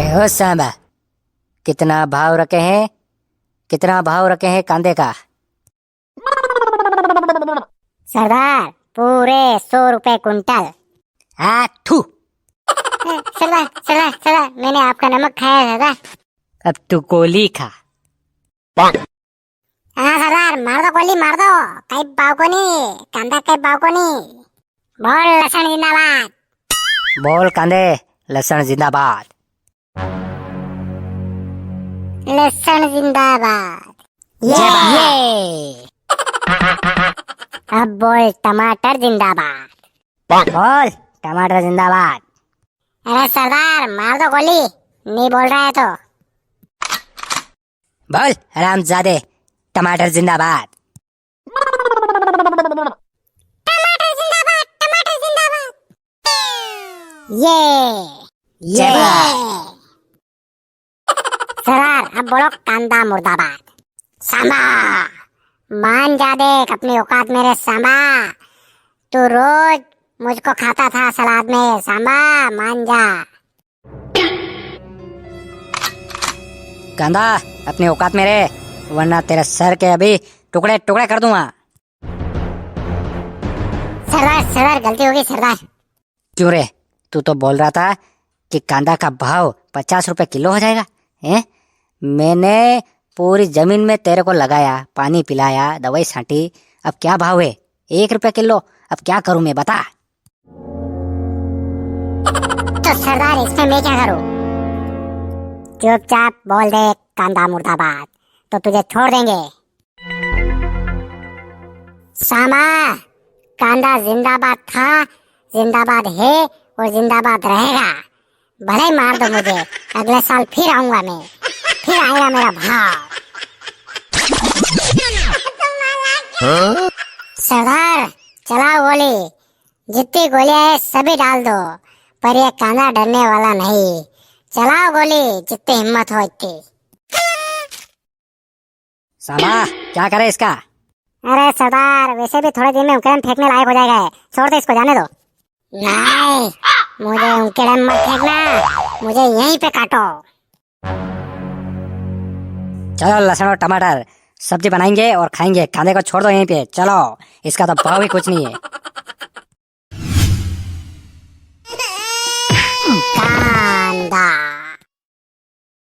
हो सांबा, कितना भाव रखे हैं? कितना भाव रखे हैं कांदे का? सरदार पूरे 100 रुपए कुंटल। थू। सरदार सरदार सरदार, मैंने आपका नमक खाया है सरदार। अब तू गोली खा। हाँ सरदार, मार दो गोली मार दो। कई भाव को नहीं, कांदा कई भाव को नहीं। बोल लसन जिंदाबाद। बोल कांदे, लसन जिंदाबाद। लसन जिंदाबाद। ये अब बोल टमाटर जिंदाबाद। बोल टमाटर जिंदाबाद। अरे सरदार मार दो गोली, नहीं बोल रहा है तो। बोल हरामजादे, टमाटर जिंदाबाद। टमाटर जिंदाबाद, टमाटर जिंदाबाद। ये सरदार अब बोलो कांदा मुर्दाबाद। सांबा मान जा देख अपनी औकात मेरे सांबा। तू रोज मुझको खाता था सलाद में, सांबा मान जा। कांदा अपनी औकात में रहे, वरना तेरे सर के अभी टुकड़े टुकड़े कर दूंगा। सरदार सरदार गलती होगी सरदार। क्यों रे, तू तो बोल रहा था कि कांदा का भाव 50 रुपए किलो हो जाएगा। हैं? मैंने पूरी जमीन में तेरे को लगाया, पानी पिलाया, दवाई छांटी, अब क्या भाव है? 1 रुपया किलो। अब क्या करूं मैं, बता। तो सरदार इसमें मैं क्या करूं? चुपचाप बोल दे कांदा मुर्दाबाद, तो तुझे छोड़ देंगे। सामा कांदा जिंदाबाद था, जिंदाबाद है और जिंदाबाद रहेगा। भले मार दो मुझे, अगले साल फिर आऊंगा मैं, फिर आएगा मेरा भाव। सरदार चलाओ गोली, जितनी गोलियां है सभी डाल दो, पर ये कांदा डरने वाला नहीं। चलाओ गोली, जितनी हिम्मत हो इतनी। सामा क्या करे इसका? अरे सरदार वैसे भी थोड़े दिन में उकेड़न फेंकने लायक हो जाएगा है, छोड़ दे इसको, जाने दो। नहीं, मुझे उकेड़न मत फेंकना, मुझे यहीं पे काटो। चलो लहसुन और टमाटर सब्जी बनाएंगे और खाएंगे, कांदे को छोड़ दो यहीं पे। चलो, इसका तो भाव ही कुछ नहीं है। कांदा